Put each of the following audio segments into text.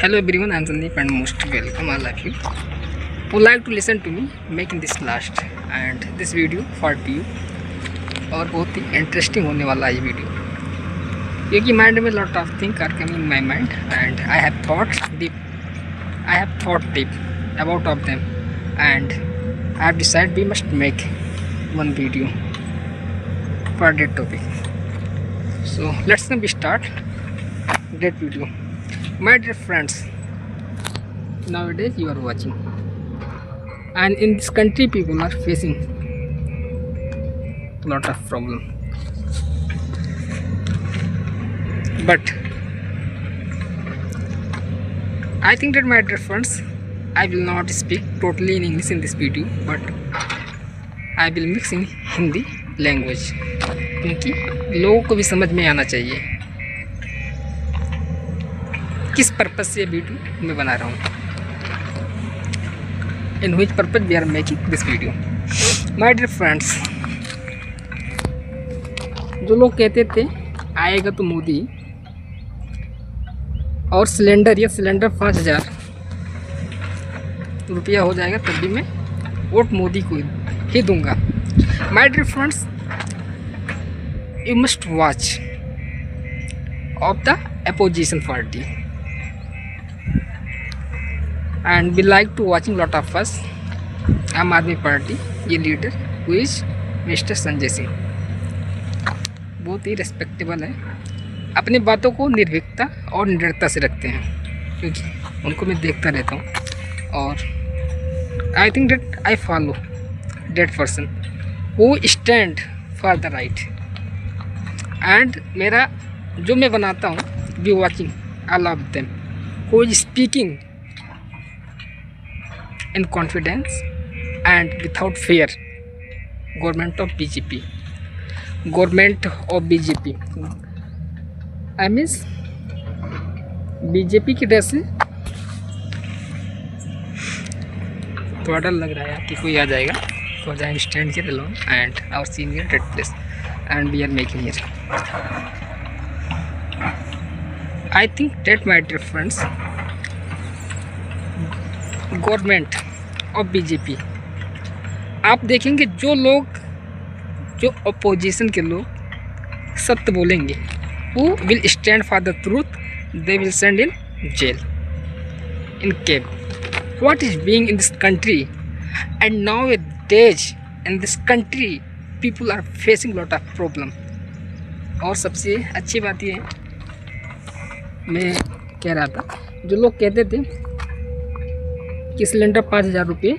Hello everyone, I am Sandeep and most welcome all of you who like to listen to me making this last and this video for you। और बहुत ही interesting होने वाला है ये video, क्योंकि mind में lot of thing are coming my mind and I have thought deep about of them and I have decide we must make one video for that topic. So let's now start that video. My dear friends, nowadays you are watching, and in this country people are facing lot of problem, but I think that, my dear friends, I will not speak totally in English in this video, but I will mix in Hindi language, क्योंकि लोगों को भी समझ में आना चाहिए किस purpose से ये वीडियो मैं बना रहा हूँ, in which purpose we are making this video. My dear friends, जो लोग कहते थे आएगा तो मोदी और सिलेंडर 5,000 रुपया हो जाएगा तब भी मैं वोट मोदी को ही दूंगा। My dear friends, you must watch of the opposition party and we like to watching lot of us आम आदमी पार्टी, ये leader who is mister Sanjay Singh बहुत ही रेस्पेक्टेबल है, अपनी बातों को निर्भीकता और निडरता से रखते हैं, क्योंकि उनको मैं देखता रहता हूँ और आई think that I follow that person who stand for the right. And मेरा जो मैं बनाता हूँ be watching I love them who is speaking in confidence and without fair. Government of BJP I means BJP की वजह से थोड़ा डर लग रहा है कि कोई आ जाएगा, तो I stand here alone and our senior that place and we are making here. I think that, my dear friends, government of BJP, आप देखेंगे जो अपोजिशन के लोग सत्य बोलेंगे, who will stand for the truth, they will send in jail, in cave. What is being in this country, and nowadays in this country people are facing lot of problem। और सबसे अच्छी बात ये है, मैं कह रहा था जो लोग कहते थे कि सिलेंडर 5,000 रुपये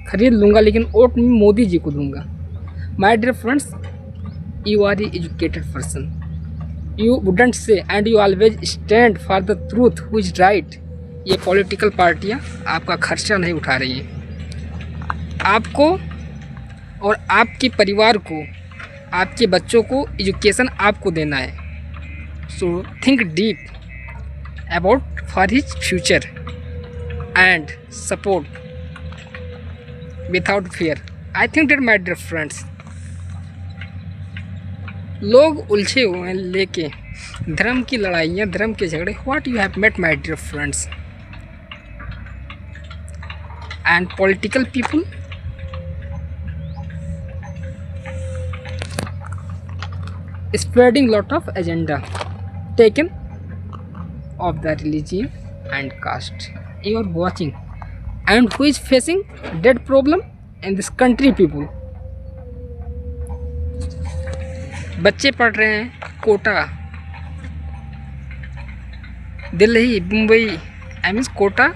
खरीद लूँगा लेकिन वोट में मोदी जी को दूंगा। My dear friends, you are educated person, you wouldn't say and you always stand for the truth who is right. ये पॉलिटिकल पार्टियाँ आपका खर्चा नहीं उठा रही है, आपको और आपके परिवार को, आपके बच्चों को एजुकेशन आपको देना है। So think deep about for his future and support without fear. I think that, my dear friends, लोग उलझे हुए हैं लेके धर्म की लड़ाइयाँ, धर्म के झगड़े। What you have met, my dear friends, and political people spreading lot of agenda taken of the religion and caste. You are watching, and who is facing that problem in this country people? बच्चे पढ़ रहे हैं Kota, Delhi, Mumbai, I means Kota,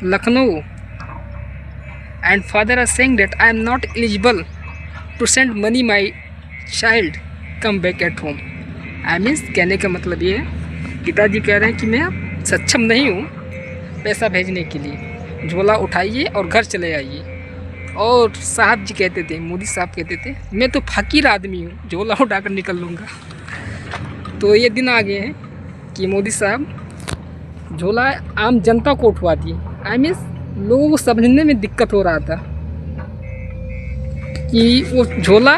Lucknow, and father are saying that I am not eligible to send money my child come back at home. I means कहने का मतलब ये है, पिताजी कह रहे हैं कि मैं सक्षम नहीं हूँ पैसा भेजने के लिए, झोला उठाइए और घर चले आइए। और साहब जी कहते थे, मोदी साहब कहते थे, मैं तो फकीर आदमी हूँ, झोला उठाकर निकल लूँगा। तो ये दिन आ गए हैं कि मोदी साहब झोला आम जनता को उठवा दिए। आई मीन्स लोगों को समझने में दिक्कत हो रहा था कि वो झोला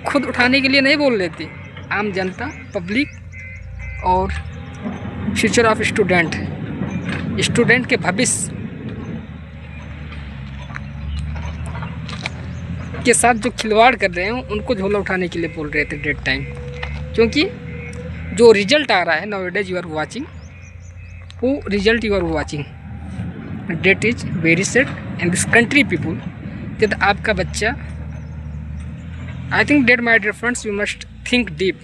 खुद उठाने के लिए नहीं बोल रहे थे, आम जनता, पब्लिक और फ्यूचर ऑफ स्टूडेंट स्टूडेंट के भविष्य के साथ जो खिलवाड़ कर रहे हैं उनको झोला उठाने के लिए बोल रहे थे डेट टाइम, क्योंकि जो रिजल्ट आ रहा है now days you are watching, वो result you are watching that is very set in this country people. जब आपका बच्चा, I think that my dear friends you must think deep.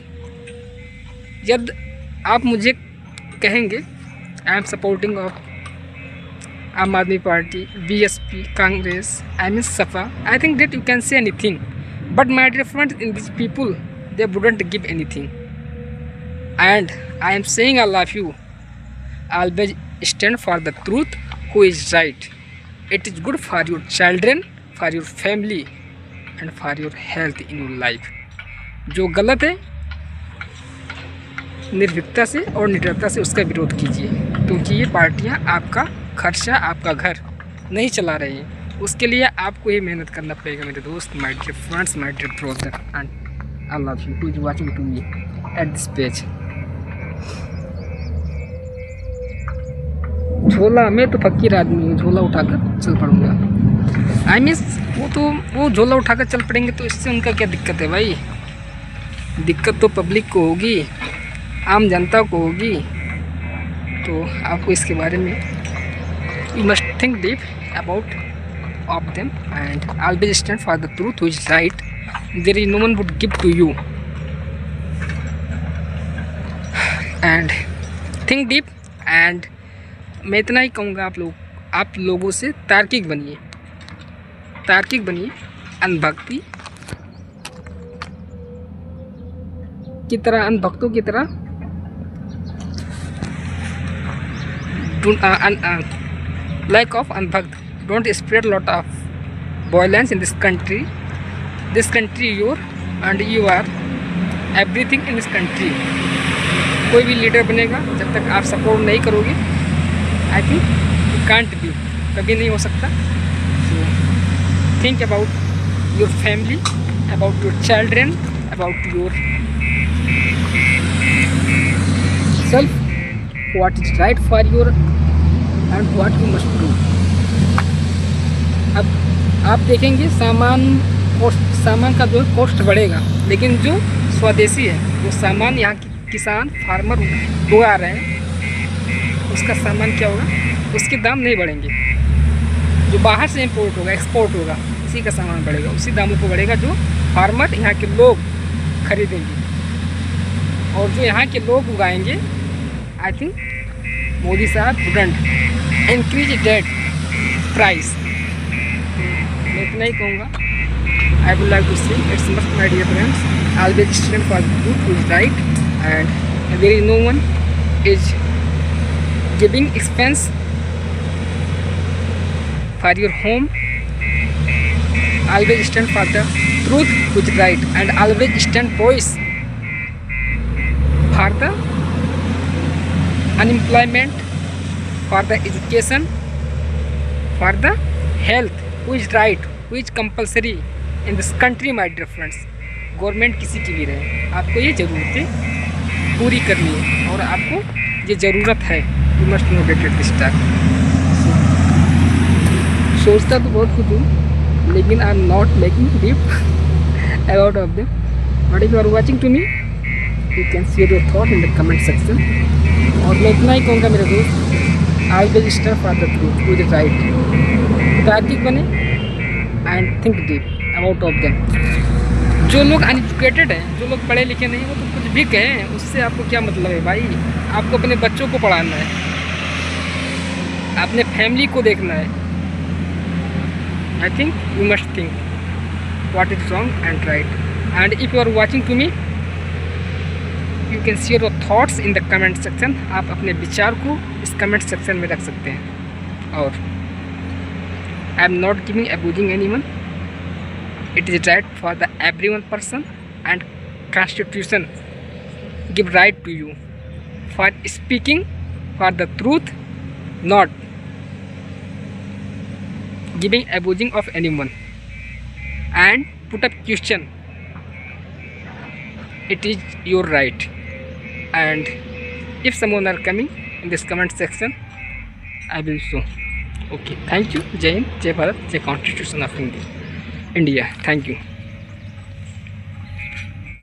जब आप मुझे कहेंगे आई एम सपोर्टिंग ऑफ आम आदमी party, BSP, Congress, I mean Sapa, I think that you can say anything, but my dear friends, in these people they wouldn't give anything, and I am saying I love you, always stand for the truth who is right. It is good for your children, for your family and for your health in your life. जो गलत है निर्भीकता से और निडरता से उसका विरोध कीजिए, क्योंकि ये पार्टियां आपका खर्चा, आपका घर नहीं चला रही हैं। उसके लिए आपको ही मेहनत करना पड़ेगा मेरे दोस्त, my dear friends, my dear brother, and I love you too is watching to me at this page. झोला, मैं तो फकीर आदमी हूँ, झोला उठाकर चल पड़ूंगा। आई मीन वो झोला उठाकर चल पड़ेंगे तो इससे उनका क्या दिक्कत है भाई? दिक्कत तो पब्लिक को होगी, आम जनता को होगी। तो आपको इसके बारे में you must think deep about of them and always stand for the truth which is right. There is no one would give to you, and think deep. and मैं इतना ही कहूँगा, आप लोगों से तार्किक बनिए, अंधभक्ति की तरह, अंधभक्तों की तरह lack of anbhakt, don't spread lot of violence in this country. This country your and you are everything in this country. कोई भी लीडर बनेगा जब तक आप सपोर्ट नहीं करोगे, आई थिंक यू कांट बी, कभी नहीं हो सकता। So think about your family, about your children, about your self, what is right for your and what you must do. अब आप देखेंगे सामान का जो कॉस्ट बढ़ेगा, लेकिन जो स्वदेशी है, जो सामान यहाँ की किसान फार्मर उगा रहे हैं, उसका सामान क्या होगा, उसके दाम नहीं बढ़ेंगे। जो बाहर से इंपोर्ट होगा, एक्सपोर्ट होगा, उसी का सामान बढ़ेगा, उसी दामों को बढ़ेगा जो फार्मर यहाँ के लोग खरीदेंगे। और जो यहाँ के लोग उगाएंगे, आई थिंक मोदी साहब वुडंट इंक्रीज दैट प्राइस। मैं इतना ही कहूँगा। I would like to say it's must my dear friends, always stand for the truth who is right and there is no one is giving expense for your home. Always stand for the truth who is right and always stand voice for the unemployment, for the education, for the health, who is right, who is compulsory in this country, my dear friends. Government किसी की भी रहे, आपको ये ज़रूरतें पूरी करनी है और आपको ये ज़रूरत है। You must know that this time. सोचता तो बहुत कुछ हूँ, लेकिन I am not making deep about of them. But if you are watching to me, you can share your thought in the comment section. और मैं इतना ही कहूँगा मेरे दोस्त, always stand for the truth who is right. तार्किक बने and think deep about of them. जो लोग अनएजुकेटेड हैं, जो लोग पढ़े लिखे नहीं, वो तो कुछ भी कहें, उससे आपको क्या मतलब है भाई? आपको अपने बच्चों को पढ़ाना है, अपने फैमिली को देखना है। I think you must think what is wrong and right. And if you are watching to me, you can share your thoughts in the comment section. आप अपने विचार को इस कमेंट सेक्शन में रख सकते हैं। और I am not giving abusing any one, it is right for the every one person and constitution give right to you for speaking for the truth, not giving abusing of any one and put up question. It is your right, and if someone are coming in this comment section, I will so. Okay, thank you. जय हिंद, जय भारत, जय constitution of India. Thank you.